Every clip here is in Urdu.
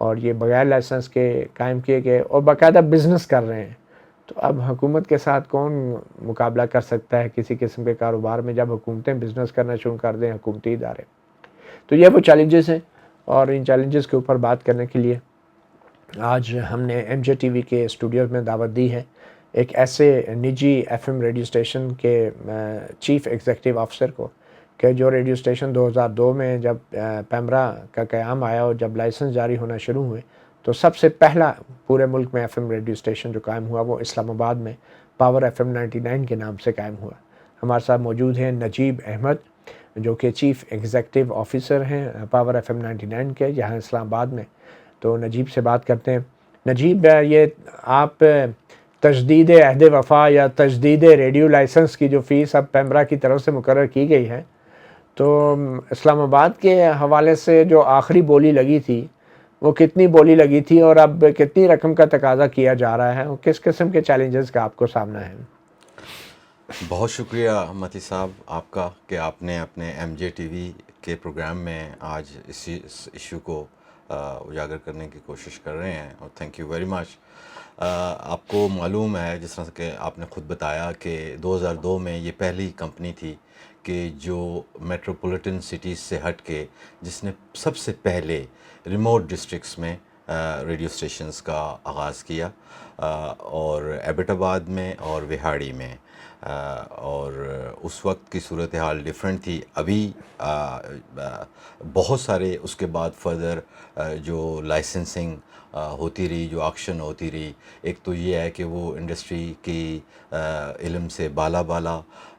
اور یہ بغیر لائسنس کے قائم کیے گئے اور باقاعدہ بزنس کر رہے ہیں. تو اب حکومت کے ساتھ کون مقابلہ کر سکتا ہے کسی قسم کے کاروبار میں جب حکومتیں بزنس کرنا شروع کر دیں, حکومتی ادارے. تو یہ وہ چیلنجز ہیں, اور ان چیلنجز کے اوپر بات کرنے کے لیے آج ہم نے ایم جے ٹی وی کے اسٹوڈیوز میں دعوت دی ہے ایک ایسے نجی ایف ایم ریڈیو اسٹیشن کے چیف ایگزیکٹو آفیسر کو, کہ جو ریڈیو اسٹیشن 2002 میں جب پیمرا کا قیام آیا اور جب لائسنس جاری ہونا شروع ہوئے تو سب سے پہلا پورے ملک میں ایف ایم ریڈیو اسٹیشن جو قائم ہوا وہ اسلام آباد میں پاور ایف ایم 99 کے نام سے قائم ہوا. ہمارے ساتھ موجود ہیں نجیب احمد, جو کہ چیف ایگزیکٹو آفیسر ہیں پاور ایف ایم 99 کے یہاں اسلام آباد میں. تو نجیب سے بات کرتے ہیں. نجیب, یہ آپ تجدید عہد وفا یا تجدید ریڈیو لائسنس کی جو فیس اب پیمرا کی طرف سے مقرر کی گئی ہے, تو اسلام آباد کے حوالے سے جو آخری بولی لگی تھی وہ کتنی بولی لگی تھی, اور اب کتنی رقم کا تقاضا کیا جا رہا ہے, اور کس قسم کے چیلنجز کا آپ کو سامنا ہے؟ بہت شکریہ متی صاحب آپ کا کہ آپ نے اپنے ایم جے ٹی وی کے پروگرام میں آج اس ایشو کو اجاگر کرنے کی کوشش کر رہے ہیں, اور تھینک یو ویری مچ. آپ کو معلوم ہے جس طرح کہ آپ نے خود بتایا کہ 2002 میں یہ پہلی کمپنی تھی کہ جو میٹروپولیٹن سٹیز سے ہٹ کے جس نے سب سے پہلے ریموٹ ڈسٹرکٹس میں ریڈیو اسٹیشنز کا آغاز کیا, اور ایبٹ آباد میں اور وہاڑی میں. اور اس وقت کی صورتحال ڈیفرنٹ تھی. ابھی بہت سارے اس کے بعد فردر جو لائسنسنگ ہوتی رہی, جو آکشن ہوتی رہی, ایک تو یہ ہے کہ وہ انڈسٹری کی علم سے بالا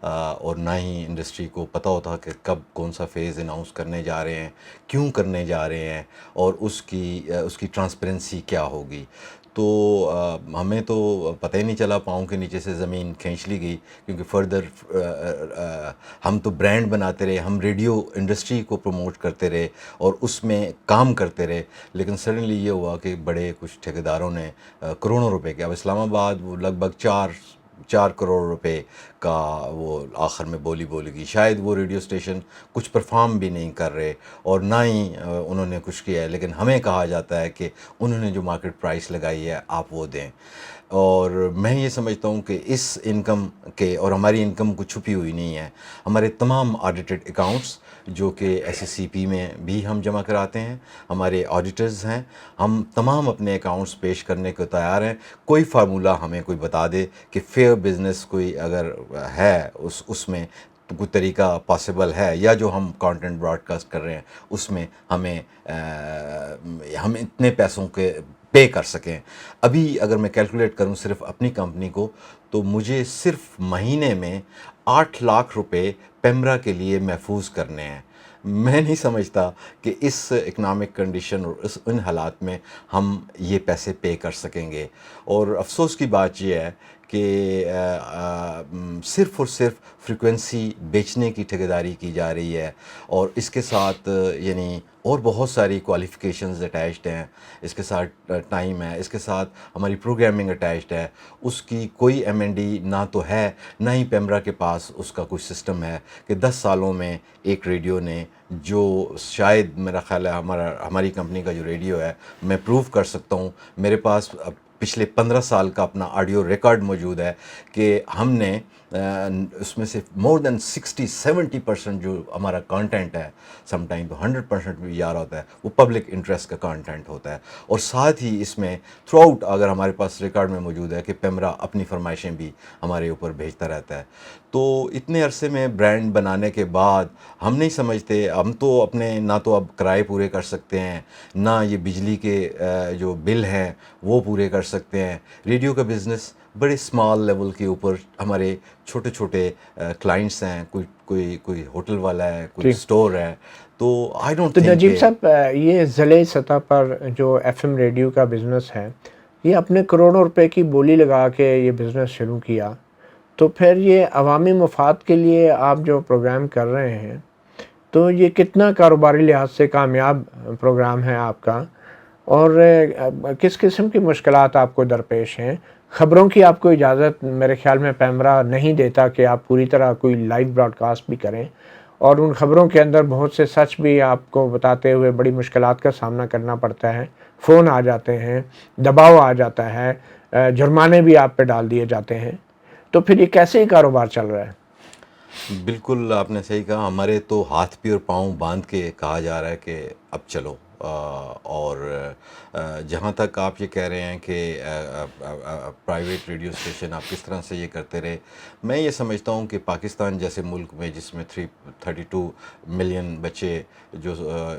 اور نہ ہی انڈسٹری کو پتہ ہوتا کہ کب کون سا فیز اناؤنس کرنے جا رہے ہیں, کیوں کرنے جا رہے ہیں, اور اس کی ٹرانسپیرنسی کیا ہوگی. تو ہمیں تو پتہ ہی نہیں چلا, پاؤں کے نیچے سے زمین کھینچ لی گئی, کیونکہ فردر ہم تو برانڈ بناتے رہے, ہم ریڈیو انڈسٹری کو پروموٹ کرتے رہے اور اس میں کام کرتے رہے. لیکن سڈنلی یہ ہوا کہ بڑے کچھ ٹھیکیداروں نے کروڑوں روپے کے, اب اسلام آباد وہ لگ بھگ 4 کروڑ روپے کا وہ آخر میں بولی گئی. شاید وہ ریڈیو اسٹیشن کچھ پرفارم بھی نہیں کر رہے اور نہ ہی انہوں نے کچھ کیا ہے, لیکن ہمیں کہا جاتا ہے کہ انہوں نے جو مارکیٹ پرائس لگائی ہے آپ وہ دیں. اور میں یہ سمجھتا ہوں کہ اس انکم کے, اور ہماری انکم کچھ چھپی ہوئی نہیں ہے, ہمارے تمام آڈیٹڈ اکاؤنٹس جو کہ ایس ایس سی پی میں بھی ہم جمع کراتے ہیں, ہمارے آڈیٹرز ہیں, ہم تمام اپنے اکاؤنٹس پیش کرنے کو تیار ہیں. کوئی فارمولہ ہمیں کوئی بتا دے کہ فیئر بزنس کوئی اگر ہے اس میں کوئی طریقہ پاسبل ہے, یا جو ہم کانٹینٹ براڈ کاسٹ کر رہے ہیں اس میں ہم اتنے پیسوں کے پے کر سکیں. ابھی اگر میں کیلکولیٹ کروں صرف اپنی کمپنی کو, تو مجھے صرف مہینے میں 8 لاکھ روپے پیمرا کے لیے محفوظ کرنے ہیں. میں نہیں سمجھتا کہ اس اکنامک کنڈیشن اور ان حالات میں ہم یہ پیسے پے کر سکیں گے. اور افسوس کی بات یہ ہے کہ صرف اور صرف فریکوینسی بیچنے کی ٹھیکیداری کی جا رہی ہے, اور اس کے ساتھ یعنی اور بہت ساری کوالیفیکیشنز اٹیچڈ ہیں, اس کے ساتھ ٹائم ہے, اس کے ساتھ ہماری پروگرامنگ اٹیچڈ ہے. اس کی کوئی ایم این ڈی نہ تو ہے, نہ ہی پیمرا کے پاس اس کا کوئی سسٹم ہے کہ 10 سالوں میں ایک ریڈیو نے, جو شاید میرا خیال ہے ہماری کمپنی کا جو ریڈیو ہے, میں پروو کر سکتا ہوں, میرے پاس پچھلے 15 سال کا اپنا آڈیو ریکارڈ موجود ہے کہ ہم نے اس میں سے مور دین 60-70% جو ہمارا کانٹینٹ ہے, سم ٹائم تو 100% بھی جا رہا ہوتا ہے, وہ پبلک انٹرسٹ کا کانٹینٹ ہوتا ہے. اور ساتھ ہی اس میں تھرو آؤٹ اگر ہمارے پاس ریکارڈ میں موجود ہے کہ پیمرا اپنی فرمائشیں بھی ہمارے اوپر بھیجتا رہتا ہے. تو اتنے عرصے میں برانڈ بنانے کے بعد ہم نہیں سمجھتے, ہم تو اپنے نہ تو اب کرائے پورے کر سکتے ہیں, نہ یہ بجلی کے جو بل ہیں وہ پورے کر سکتے ہیں. ریڈیو کا بزنس بڑے اسمال لیول کے اوپر, ہمارے چھوٹے چھوٹے کلائنٹس ہیں, کوئی ہوٹل والا ہے, کوئی اسٹور ہے. تو آئی ڈونٹ تو تھنک نجیب صاحب, یہ ضلعی سطح پر جو ایف ایم ریڈیو کا بزنس ہے, یہ اپنے کروڑوں روپے کی بولی لگا کے یہ بزنس شروع کیا, تو پھر یہ عوامی مفاد کے لیے آپ جو پروگرام کر رہے ہیں, تو یہ کتنا کاروباری لحاظ سے کامیاب پروگرام ہے آپ کا, اور کس قسم کی مشکلات آپ کو درپیش ہیں؟ خبروں کی آپ کو اجازت میرے خیال میں پیمرا نہیں دیتا کہ آپ پوری طرح کوئی لائیو براڈ کاسٹ بھی کریں, اور ان خبروں کے اندر بہت سے سچ بھی آپ کو بتاتے ہوئے بڑی مشکلات کا سامنا کرنا پڑتا ہے. فون آ جاتے ہیں, دباؤ آ جاتا ہے, جرمانے بھی آپ پہ ڈال دیے جاتے ہیں. تو پھر یہ کیسے ہی کاروبار چل رہا ہے؟ بالکل آپ نے صحیح کہا. ہمارے تو ہاتھ پیر اور پاؤں باندھ کے کہا جا رہا ہے کہ اب چلو. اور جہاں تک آپ یہ کہہ رہے ہیں کہ پرائیویٹ ریڈیو اسٹیشن آپ کس طرح سے یہ کرتے رہے, میں یہ سمجھتا ہوں کہ پاکستان جیسے ملک میں جس میں 32 ملین بچے جو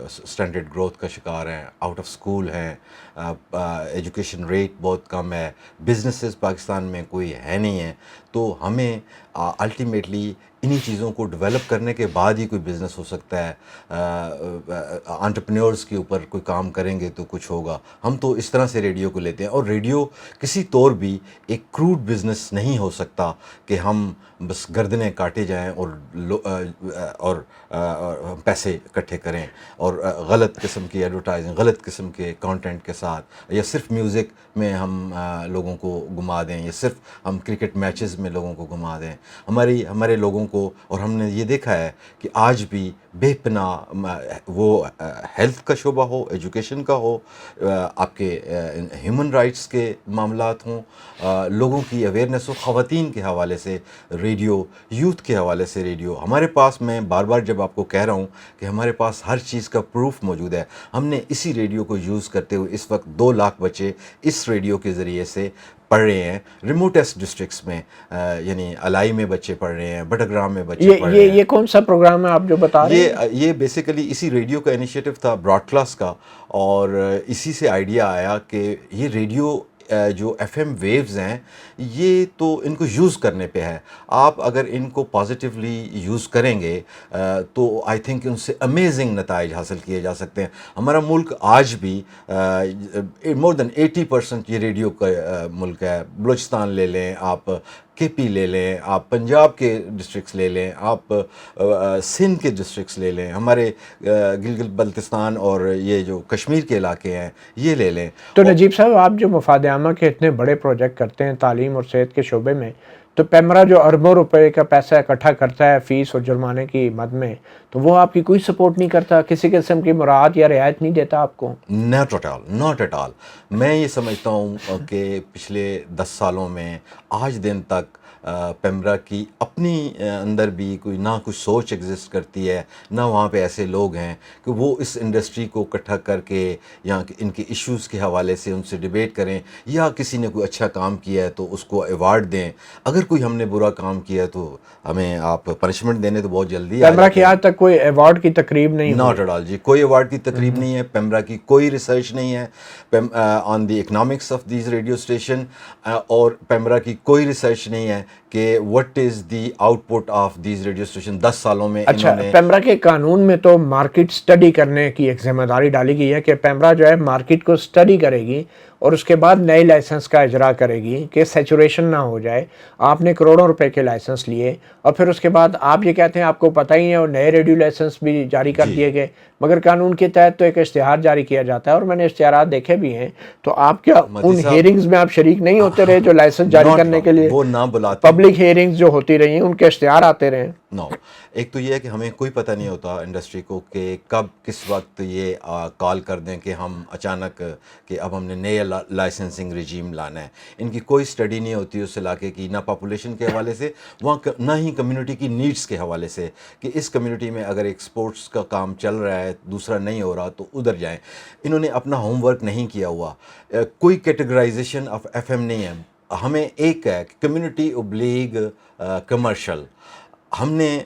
اسٹینڈرڈ گروتھ کا شکار ہیں, آؤٹ آف اسکول ہیں, ایجوکیشن ریٹ بہت کم ہے, بزنسز پاکستان میں کوئی ہے نہیں ہے, تو ہمیں الٹیمیٹلی انہی چیزوں کو ڈیولپ کرنے کے بعد ہی کوئی بزنس ہو سکتا ہے. انٹرپرینورز کے اوپر کوئی کام کریں گے تو کچھ ہوگا. ہم تو اس طرح سے ریڈیو کو لیتے ہیں, اور ریڈیو کسی طور بھی ایک کروڈ بزنس نہیں ہو سکتا کہ ہم بس گردنیں کاٹے جائیں اور پیسے اکٹھے کریں اور غلط قسم کی ایڈورٹائزنگ, غلط قسم کے کانٹینٹ کے ساتھ, یا صرف میوزک میں ہم لوگوں کو گھما دیں, یا صرف ہم کرکٹ میچز میں لوگوں کو گھما دیں. ہمارے لوگوں کو, اور ہم نے یہ دیکھا ہے کہ آج بھی بے پناہ, وہ ہیلتھ کا شعبہ ہو, ایجوکیشن کا ہو, آپ کے ہیومن رائٹس کے معاملات ہوں, لوگوں کی اویئرنیس ہو, خواتین کے حوالے سے ریڈیو, یوتھ کے حوالے سے ریڈیو. ہمارے پاس, میں بار بار جب آپ کو کہہ رہا ہوں کہ ہمارے پاس ہر چیز کا پروف موجود ہے. ہم نے اسی ریڈیو کو یوز کرتے ہوئے اس وقت 2 لاکھ بچے اس ریڈیو کے ذریعے سے پڑھ رہے ہیں ریموٹیسٹ ڈسٹرکٹس میں, یعنی الائی میں بچے پڑھ رہے ہیں, بٹگرام میں بچے پڑھ رہے ہیں. یہ کون سا پروگرام ہے آپ جو بتا رہے ہیں؟ یہ بیسیکلی اسی ریڈیو کا انیشیٹو تھا, براڈ کلاس کا, اور اسی سے آئیڈیا آیا کہ یہ ریڈیو جو ایف ایم ویوز ہیں, یہ تو ان کو یوز کرنے پہ ہے. آپ اگر ان کو پازیٹیولی یوز کریں گے تو آئی تھنک ان سے امیزنگ نتائج حاصل کیے جا سکتے ہیں. ہمارا ملک آج بھی مور دین 80% یہ ریڈیو کا ملک ہے. بلوچستان لے لیں آپ, کے پی لے لیں آپ, پنجاب کے ڈسٹرکٹس لے لیں آپ, سندھ کے ڈسٹرکٹس لے لیں, ہمارے گلگت بلتستان اور یہ جو کشمیر کے علاقے ہیں یہ لے لیں. تو نجیب صاحب, آپ جو مفاد عامہ کے اتنے بڑے پروجیکٹ کرتے ہیں تعلیم اور صحت کے شعبے میں, تو پیمرا جو اربوں روپے کا پیسہ اکٹھا کرتا ہے فیس اور جرمانے کی مد میں, تو وہ آپ کی کوئی سپورٹ نہیں کرتا, کسی قسم کی مراعات یا رعایت نہیں دیتا آپ کو؟ Not at all. میں یہ سمجھتا ہوں کہ پچھلے 10 سالوں میں آج دن تک پیمرا کی اپنی اندر بھی کوئی نہ کچھ سوچ ایگزسٹ کرتی ہے, نہ وہاں پہ ایسے لوگ ہیں کہ وہ اس انڈسٹری کو اکٹھا کر کے یا ان کے ایشوز کے حوالے سے ان سے ڈیبیٹ کریں, یا کسی نے کوئی اچھا کام کیا ہے تو اس کو ایوارڈ دیں. اگر کوئی ہم نے برا کام کیا ہے تو ہمیں آپ پنشمنٹ دینے تو بہت جلدی پیمرا کی آج تک کوئی ایوارڈ کی تقریب نہیں ہوئی؟ ناٹ ایٹ آل جی, کوئی ایوارڈ کی تقریب نہیں ہے. پیمرا کی کوئی ریسرچ نہیں ہے on the economics of these radio station, اور پیمرا کی کوئی ریسرچ نہیں ہے کہ what is the output of these radio station 10 سالوں میں. اچھا, پیمرا کے قانون میں تو مارکیٹ سٹڈی کرنے کی ایک ذمہ داری ڈالی گئی ہے کہ پیمرا جو ہے مارکیٹ کو سٹڈی کرے گی اور اس کے بعد نئے لائسنس کا اجرا کرے گی کہ سیچوریشن نہ ہو جائے. آپ نے کروڑوں روپے کے لائسنس لیے اور پھر اس کے بعد آپ یہ کہتے ہیں آپ کو پتہ ہی ہے, اور نئے ریڈیو لائسنس بھی جاری کر دیے گئے, مگر قانون کے تحت تو ایک اشتہار جاری کیا جاتا ہے, اور میں نے اشتہارات دیکھے بھی ہیں. تو آپ کیا ان ہیئرنگز میں آپ شریک نہیں ہوتے رہے جو لائسنس جاری کرنے کے لیے وہ نہ بلاتے, پبلک ہیئرنگز جو ہوتی رہی ہیں ان کے اشتہار آتے رہے؟ نو, ایک تو یہ ہے کہ ہمیں کوئی پتہ نہیں ہوتا انڈسٹری کو کہ کب کس وقت یہ کال کر دیں کہ ہم اچانک کہ اب ہم نے نئے لائسنسنگ رجیم لانا ہے. ان کی کوئی سٹڈی نہیں ہوتی اس علاقے کی, نہ پاپولیشن کے حوالے سے وہاں, نہ ہی کمیونٹی کی نیڈز کے حوالے سے کہ اس کمیونٹی میں اگر ایک سپورٹس کا کام چل رہا ہے دوسرا نہیں ہو رہا تو ادھر جائیں. انہوں نے اپنا ہوم ورک نہیں کیا ہوا. کوئی کیٹیگرائزیشن آف ایف ایم نہیں ہے. ہمیں ایک ہے کمیونٹی ابلیگ کمرشل. ہم نے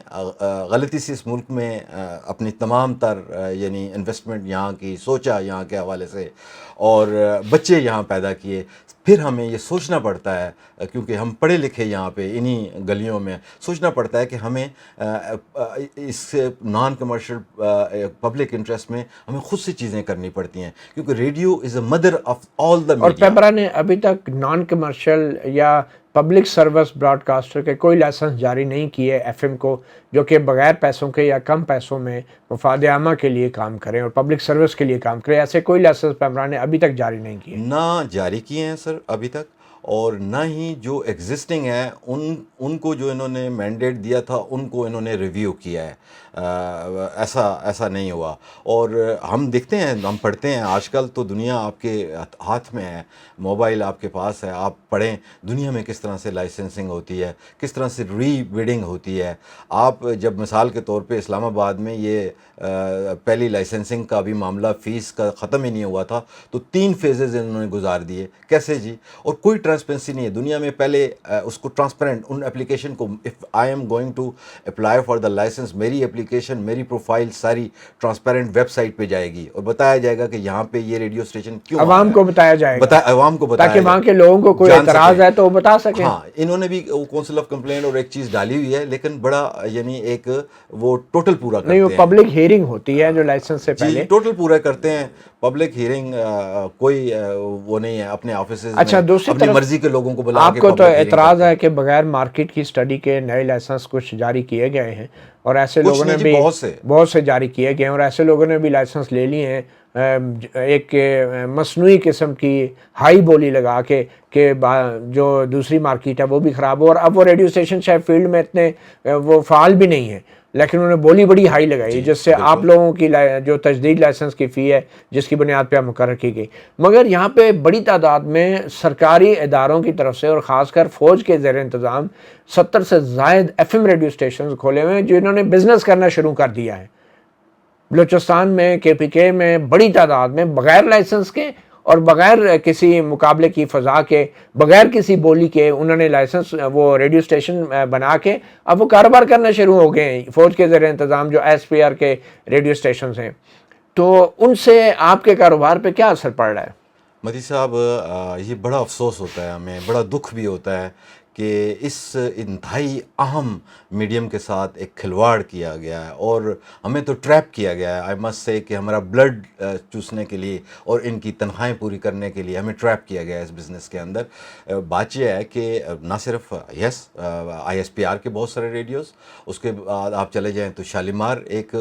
غلطی سے اس ملک میں اپنی تمام تر یعنی انویسٹمنٹ یہاں کی سوچا, یہاں کے حوالے سے, اور بچے یہاں پیدا کیے. پھر ہمیں یہ سوچنا پڑتا ہے کیونکہ ہم پڑھے لکھے یہاں پہ انہی گلیوں میں, سوچنا پڑتا ہے کہ ہمیں اس نان کمرشل پبلک انٹرسٹ میں ہمیں خود سے چیزیں کرنی پڑتی ہیں, کیونکہ radio is a mother of all the media. اور پیمرا نے ابھی تک نان کمرشل یا پبلک سروس براڈ کاسٹر کے کوئی لائسنس جاری نہیں کیے ایف ایم کو, جو کہ بغیر پیسوں کے یا کم پیسوں میں مفاد عامہ کے لیے کام کریں اور پبلک سروس کے لیے کام کریں. ایسے کوئی لائسنس پیمرا نے ابھی تک جاری نہیں کیے. نہ جاری کیے ہیں سر ابھی تک, اور نہ ہی جو ایگزسٹنگ ہے ان کو جو انہوں نے مینڈیٹ دیا تھا ان کو انہوں نے ریویو کیا ہے. ایسا نہیں ہوا. اور ہم دیکھتے ہیں، ہم پڑھتے ہیں، آج کل تو دنیا آپ کے ہاتھ میں ہے، موبائل آپ کے پاس ہے، آپ پڑھیں دنیا میں کس طرح سے لائسنسنگ ہوتی ہے، کس طرح سے ری بڈنگ ہوتی ہے. آپ جب مثال کے طور پہ اسلام آباد میں یہ پہلی لائسنسنگ کا بھی معاملہ فیس کا ختم ہی نہیں ہوا تھا تو 3 فیزز انہوں نے گزار دیے. کیسے جی؟ اور کوئی ٹرانسپیرنسی نہیں ہے دنیا میں. پہلے اس کو ٹرانسپیرنٹ ان اپلیکیشن کو، if I am going to apply for the license, میری اپلیکیشن، میری پروفائل ساری ٹرانسپیرنٹ ویب سائٹ پہ جائے گی اور بتایا جائے گا کہ یہاں پہ یہ ریڈیو اسٹیشن کیوں عوام کو بتایا جائے گا، عوام کو بتایا تاکہ جائے وہاں کے لوگوں کو کوئی جان اعتراض سکیں. ہے تو وہ بتا سکیں. ہاں انہوں نے بھی کونسل آف کمپلینٹ اور ایک چیز ڈالی ہوئی ہے، لیکن بڑا یعنی ایک وہ ٹوٹل پورا نہیں، وہ کرتے ہیں. پبلک ہیئرنگ ہوتی ہے جو لائسنس سے جی پہلے. ٹوٹل پورا کرتے ہیں. پبلک ہیئرنگ کوئی وہ نہیں ہے اپنے آفیسز اچھا، میں دوسری اپنی طرف مرضی کے لوگوں کو بلا آپ کے کو تو پبلک ہیئرنگ اعتراض کرتے ہیں. ہے کہ بغیر مارکیٹ کی اسٹڈی کے نئے لائسنس کچھ جاری کیے گئے ہیں، اور ایسے کچھ لوگوں نے نہیں جی، بھی بہت سے جاری کیے گئے ہیں، اور ایسے لوگوں نے بھی لائسنس لے لیے ہیں ایک مصنوعی قسم کی ہائی بولی لگا کے کہ جو دوسری مارکیٹ ہے وہ بھی خراب ہو. اور اب وہ ریڈیو اسٹیشن شاید فیلڈ میں اتنے وہ فعال بھی نہیں ہیں، لیکن انہوں نے بولی بڑی ہائی لگائی جی جس سے آپ بالکل. لوگوں کی جو تجدید لائسنس کی فی ہے جس کی بنیاد پہ مقرر کی گئی. مگر یہاں پہ بڑی تعداد میں سرکاری اداروں کی طرف سے اور خاص کر فوج کے زیر انتظام 70 سے زائد ایف ایم ریڈیو اسٹیشنز کھولے ہوئے ہیں جنہوں نے بزنس کرنا شروع کر دیا ہے. بلوچستان میں کے پی کے میں بڑی تعداد میں بغیر لائسنس کے اور بغیر کسی مقابلے کی فضا کے، بغیر کسی بولی کے انہوں نے لائسنس وہ ریڈیو اسٹیشن بنا کے اب وہ کاروبار کرنا شروع ہو گئے ہیں. فوج کے زیر انتظام جو ایس پی آر کے ریڈیو اسٹیشنز ہیں، تو ان سے آپ کے کاروبار پہ کیا اثر پڑ رہا ہے؟ مدی صاحب یہ بڑا افسوس ہوتا ہے، ہمیں بڑا دکھ بھی ہوتا ہے کہ اس انتہائی اہم میڈیم کے ساتھ ایک کھلواڑ کیا گیا ہے اور ہمیں تو ٹریپ کیا گیا ہے. آئی مسٹ سے کہ ہمارا بلڈ چوسنے کے لیے اور ان کی تنخواہیں پوری کرنے کے لیے ہمیں ٹریپ کیا گیا ہے اس بزنس کے اندر. بات یہ ہے کہ نہ صرف یس آئی ایس پی آر کے بہت سارے ریڈیوز، اس کے بعد آپ چلے جائیں تو شالیمار ایک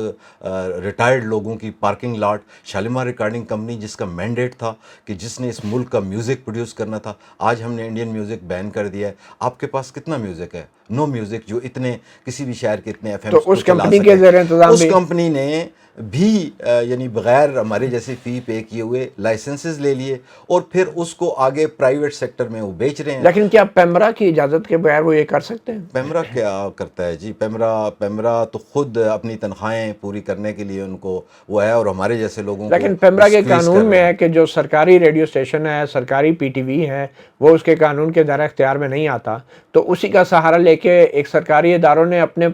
ریٹائرڈ لوگوں کی parking lot, Shalimar recording company جس کا مینڈیٹ تھا کہ جس نے اس ملک کا میوزک پروڈیوس کرنا تھا، آج ہم نے انڈین میوزک بین کر دیا ہے. آپ کے پاس کتنا میوزک ہے؟ نو میوزک جو اتنے کسی بھی شہر کے اتنے ایف تو ایم اس کمپنی کے زیر انتظام اس بھی کمپنی نے بھی یعنی بغیر ہمارے جیسے فی پے کیے ہوئے لائسنسز لے لیے اور پھر اس کو آگے پرائیویٹ سیکٹر میں وہ بیچ رہے ہیں. لیکن کیا پیمرا کی اجازت کے بغیر وہ یہ کر سکتے ہیں؟ پیمرا کیا کرتا ہے جی؟ پیمرا تو خود اپنی تنخواہیں پوری کرنے کے لیے ان کو وہ ہے، اور ہمارے جیسے لوگوں کو لیکن پیمرا کے squeeze قانون کر میں رہے ہیں. ہے کہ جو سرکاری ریڈیو اسٹیشن ہے، سرکاری پی ٹی وی ہے، وہ اس کے قانون کے دائرہ اختیار میں نہیں آتا. تو اسی کا سہارا لے کے ایک سرکاری اداروں نے اپنے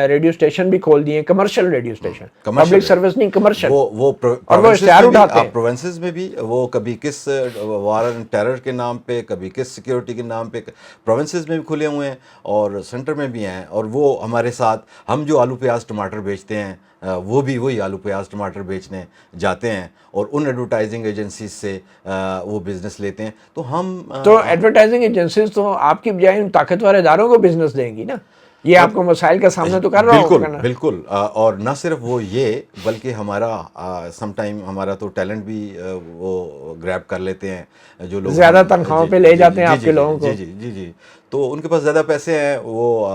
ریڈیو اسٹیشن بھی کھول دیے، commercial radio station, public service نہیں، کمرشل، اور وہ اشتہار اٹھاتے ہیں. پروونسز میں بھی وہ کبھی کس وار اینڈ ٹیرر کے نام پہ، کبھی کس سیکیورٹی کے نام پہ پروونسز میں بھی کھلے ہوئے ہیں اور سینٹر میں بھی ہیں. اور وہ ہمارے ساتھ ہم جو آلو پیاز ٹماٹر بیچتے ہیں وہ بھی وہی آلو پیاز ٹماٹر بیچنے جاتے ہیں اور ان ایڈورٹائزنگ ایجنسیز سے وہ بزنس لیتے ہیں. تو ایڈورٹائزنگ ایجنسیز تو آپ کی بجائے ان طاقتور اداروں کو بزنس دیں گی نا. یہ آپ کو مسائل کا سامنا تو کر رہا ہوگا نا. بالکل. اور نہ صرف وہ یہ بلکہ ہمارا سم ٹائم ہمارا تو ٹیلنٹ بھی وہ گریب کر لیتے ہیں جو لوگ زیادہ تنخواہوں پہ لے جاتے ہیں آپ کے لوگوں کو. جی تو ان کے پاس زیادہ پیسے ہیں، وہ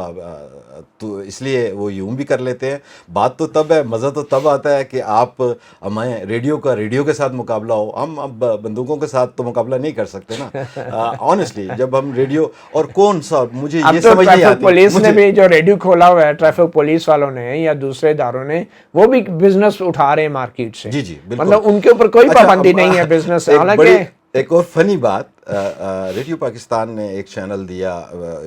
تو اس لیے وہ یوں بھی کر لیتے ہیں. بات تو تب ہے، مزہ تو تب آتا ہے کہ آپ ہمیں ریڈیو کے ساتھ مقابلہ ہو. ہم اب بندوقوں کے ساتھ تو مقابلہ نہیں کر سکتے نا آنیسٹلی. جب ہم ریڈیو اور کون سا مجھے یہ سمجھ نہیں آتی. پولیس نے بھی جو ریڈیو کھولا ہوا ہے، ٹریفک پولیس والوں نے یا دوسرے اداروں نے، وہ بھی بزنس اٹھا رہے ہیں مارکیٹ سے. جی بالکل. مطلب ان کے اوپر کوئی پابندی نہیں ہے بزنس. حالانکہ ایک اور فنی بات، ریڈیو پاکستان نے ایک چینل دیا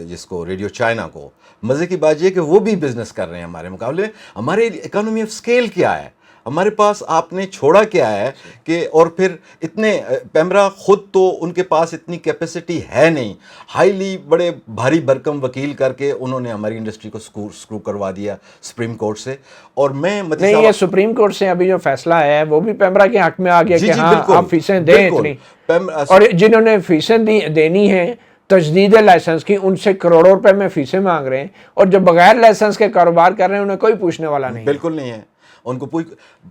جس کو ریڈیو چائنا کو. مزے کی بات یہ کہ وہ بھی بزنس کر رہے ہیں ہمارے مقابلے میں. ہمارے اکانومی آف اسکیل کیا ہے، ہمارے پاس آپ نے چھوڑا کیا ہے کہ، اور پھر اتنے پیمرا خود تو ان کے پاس اتنی کیپیسٹی ہے نہیں. ہائیلی بڑے بھاری بھرکم وکیل کر کے انہوں نے ہماری انڈسٹری کو سکرو کروا دیا سپریم کورٹ سے. اور میں نہیں، یہ سپریم کورٹ سے ابھی جو فیصلہ ہے وہ بھی پیمرا کے حق میں آ گیا کہ ہاں آپ فیسیں دیں اتنی. اور جنہوں نے فیسیں دینی ہیں تجدید لائسنس کی، ان سے کروڑوں روپے میں فیسیں مانگ رہے ہیں، اور جو بغیر لائسنس کے کاروبار کر رہے ہیں انہیں کوئی پوچھنے والا نہیں. بالکل نہیں ہے. ان کو پوری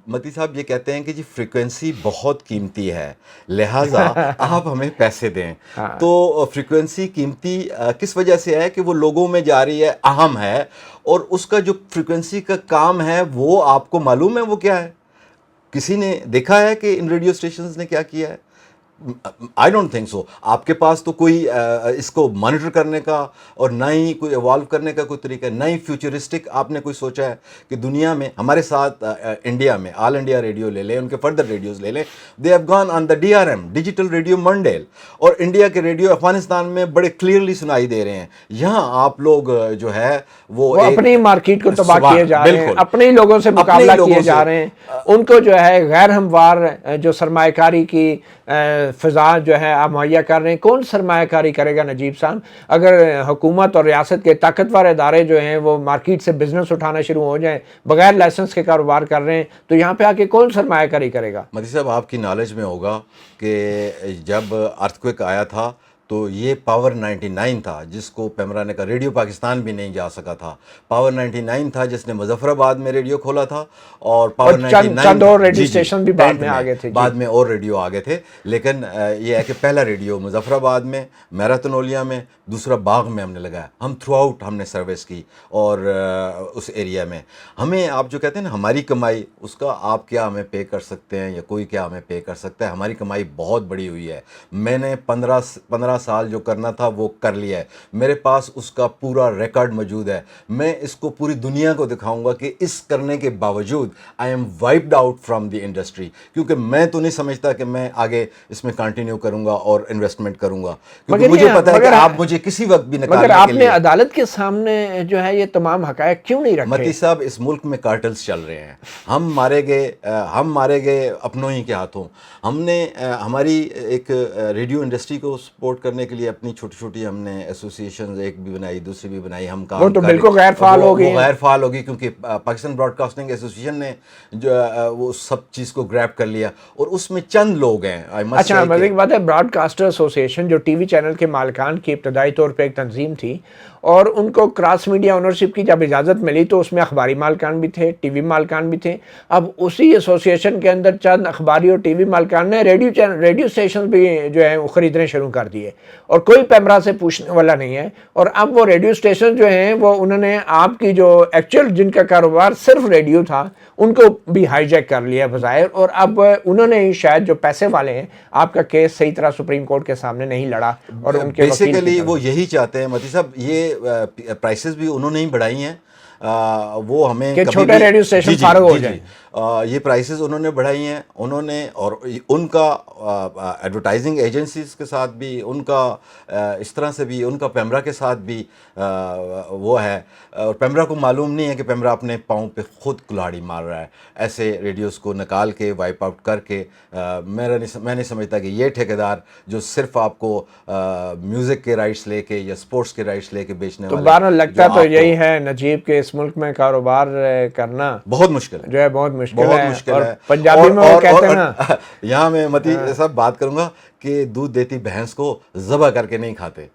متی صاحب یہ کہتے ہیں کہ جی فریکوینسی بہت قیمتی ہے لہٰذا آپ ہمیں پیسے دیں. تو فریکوینسی قیمتی کس وجہ سے ہے کہ وہ لوگوں میں جا رہی ہے, اہم ہے, اور اس کا جو فریکوینسی کا کام ہے وہ آپ کو معلوم ہے وہ کیا ہے؟ کسی نے دیکھا ہے کہ ان ریڈیو اسٹیشنز نے کیا کیا ہے؟ I don't think so. آپ کے پاس تو کوئی اس کو مانیٹر کرنے کا اور نہ ہی کوئی ایوالو کرنے کا کوئی طریقہ ہے, نہ ہی فیوچرسٹک آپ نے کوئی سوچا ہے کہ دنیا میں ہمارے ساتھ انڈیا میں آل انڈیا ریڈیو لے لیں, ان کے فردر ریڈیوز لے لیں, they have gone on the DRM digital radio mondiale, اور انڈیا کے ریڈیو افغانستان میں بڑے کلیئرلی سنائی دے رہے ہیں. یہاں آپ لوگ جو ہے وہ اپنی مارکیٹ کو تباہ کیے جا رہے ہیں, اپنے ہی لوگوں سے مقابلہ کیے جا رہے ہیں, ان کو جو ہے غیر ہموار جو سرمایہ کاری کی فضا جو ہے آپ مہیا کر رہے ہیں. کون سرمایہ کاری کرے گا نجیب صاحب؟ اگر حکومت اور ریاست کے طاقتور ادارے جو ہیں وہ مارکیٹ سے بزنس اٹھانا شروع ہو جائیں, بغیر لائسنس کے کاروبار کر رہے ہیں, تو یہاں پہ آ کے کون سرمایہ کاری کرے گا؟ مدی صاحب آپ کی نالج میں ہوگا کہ جب ارتھ آیا تھا تو یہ پاور 99 تھا جس کو پیمرا نے کہا, ریڈیو پاکستان بھی نہیں جا سکا تھا. پاور 99 تھا جس نے مظفر آباد میں ریڈیو کھولا تھا, اور پاور 99 چند اور ریڈیو اسٹیشن بھی بعد میں آگے تھے, بعد میں اور ریڈیو آگے تھے. لیکن یہ ہے کہ پہلا ریڈیو مظفر آباد میں, میراتونولیا میں, دوسرا باغ میں ہم نے لگایا. ہم تھرو آؤٹ ہم نے سروس کی, اور اس ایریا میں ہمیں, آپ جو کہتے ہیں نا ہماری کمائی, اس کا آپ کیا ہمیں پے کر سکتے ہیں یا کوئی کیا ہمیں پے کر سکتا ہے؟ ہماری کمائی بہت بڑی ہوئی ہے. میں نے 15 سال جو کرنا تھا وہ کر لیا ہے. میرے پاس اس کا پورا ریکارڈ موجود ہے. میں اس کو پوری دنیا کو دکھاؤں گا کہ اس کرنے کے باوجود I am wiped out from the industry, کیونکہ میں تو نہیں سمجھتا کہ میں آگے اس میں کنٹینیو کروں گا اور انویسٹمنٹ کروں گا, کیونکہ مجھے پتا ہے کہ آپ مجھے کسی وقت بھی نکالنے کے لیے. مگر آپ نے عدالت کے سامنے جو ہے یہ تمام حقائق کیوں نہیں رکھے؟ متی صاحب, اس ملک میں کارٹلز چل رہے ہیں. ہم مارے گئے اپنوں ہی کے ہاتھوں. ہم نے ہماری ایک ریڈیو انڈسٹری کو سپورٹ کرنے کے لیے اپنی چھوٹی چھوٹی ہم نے ایسوسیشن ایک بھی بنائی, دوسری بھی بنائی. ہم کام وہ تو بالکل غیر فعال ہو گئی, وہ غیر فعال ہوگی کیونکہ پاکستان براڈ کاسٹنگ ایسوسیشن نے جو وہ سب چیز کو گریب کر لیا, اور اس میں چند لوگ ہیں. اچھا, مزے کی بات ہے, براڈ کاسٹر ایسوسیشن جو ٹی وی چینل کے مالکان کی ابتدائی طور پہ ایک تنظیم تھی, اور ان کو کراس میڈیا اونرشپ کی جب اجازت ملی تو اس میں اخباری مالکان بھی تھے, ٹی وی مالکان بھی تھے. اب اسی ایسوسیشن کے اندر چند اخباری اور ٹی وی مالکان نے ریڈیو اسٹیشن بھی جو ہیں وہ خریدنے شروع کر دیے, اور کوئی پیمرا سے پوچھنے والا نہیں ہے. اور اب وہ ریڈیو اسٹیشن جو ہیں وہ انہوں نے آپ کی جو ایکچوئل جن کا کاروبار صرف ریڈیو تھا ان کو بھی ہائی جیک کر لیا بظاہر, اور اب انہوں نے شاید جو پیسے والے ہیں, آپ کا کیس صحیح طرح سپریم کورٹ کے سامنے نہیں لڑا, اور ان کے بیسیکلی وہ یہی چاہتے ہیں متی صاحب. یہ پرائسز بھی انہوں نے ہی بڑھائی ہیں, وہ ہمیں کہ چھوٹے ریڈیو اسٹیشن فارغ ہو جائیں. یہ پرائسز انہوں نے بڑھائی ہیں, انہوں نے, اور ان کا ایڈورٹائزنگ ایجنسیز کے ساتھ بھی, ان کا اس طرح سے بھی, ان کا پیمرا کے ساتھ بھی وہ ہے. اور پیمرا کو معلوم نہیں ہے کہ پیمرا اپنے پاؤں پہ خود کلاڑی مار رہا ہے. ایسے ریڈیوز کو نکال کے وائپ آؤٹ کر کے, میں نہیں سمجھتا کہ یہ ٹھیکیدار جو صرف آپ کو میوزک کے رائٹس لے کے یا سپورٹس کے رائٹس لے کے بیچنے والے, تو بہرحال لگتا تو یہی ہے نجیب کے اس ملک میں کاروبار کرنا بہت مشکل ہے, جو ہے بہت مشکل مشکل ہے. پنجابی میں وہ کہتے ہیں نا, یہاں میں متی صاحب بات کروں گا کہ دودھ دیتی بھینس کو ذبح کر کے نہیں کھاتے.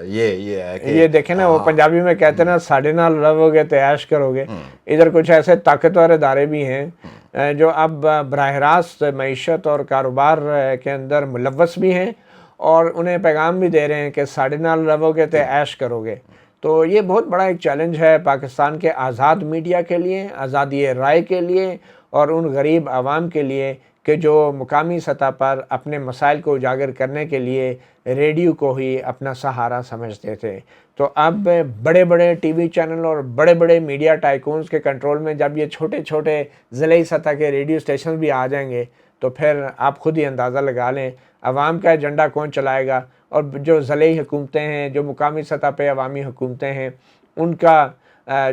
یہ ہے کہ یہ دیکھیں نا, وہ پنجابی میں کہتے ہیں نا, ساڑھے نال رہو گے تو عیش کرو گے. ادھر کچھ ایسے طاقتور ادارے بھی ہیں جو اب براہ راست معیشت اور کاروبار کے اندر ملوث بھی ہیں, اور انہیں پیغام بھی دے رہے ہیں کہ ساڑھے نال رہو گے تو عیش کرو گے. تو یہ بہت بڑا ایک چیلنج ہے پاکستان کے آزاد میڈیا کے لیے, آزادی رائے کے لیے, اور ان غریب عوام کے لیے کہ جو مقامی سطح پر اپنے مسائل کو اجاگر کرنے کے لیے ریڈیو کو ہی اپنا سہارا سمجھتے تھے. تو اب بڑے بڑے ٹی وی چینل اور بڑے بڑے میڈیا ٹائکونز کے کنٹرول میں جب یہ چھوٹے چھوٹے ضلعی سطح کے ریڈیو اسٹیشن بھی آ جائیں گے, تو پھر آپ خود ہی اندازہ لگا لیں عوام کا ایجنڈا کون چلائے گا, اور جو ضلعی حکومتیں ہیں, جو مقامی سطح پہ عوامی حکومتیں ہیں, ان کا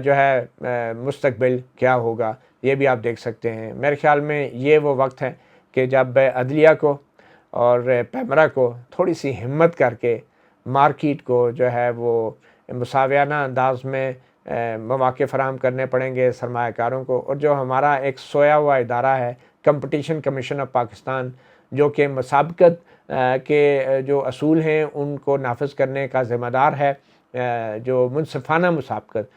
جو ہے مستقبل کیا ہوگا, یہ بھی آپ دیکھ سکتے ہیں. میرے خیال میں یہ وہ وقت ہے کہ جب عدلیہ کو اور پیمرا کو تھوڑی سی ہمت کر کے مارکیٹ کو جو ہے وہ مساویانہ انداز میں مواقع فراہم کرنے پڑیں گے سرمایہ کاروں کو. اور جو ہمارا ایک سویا ہوا ادارہ ہے کمپٹیشن کمیشن آف پاکستان, جو کہ مسابقت کے جو اصول ہیں ان کو نافذ کرنے کا ذمہ دار ہے, جو منصفانہ مسابقت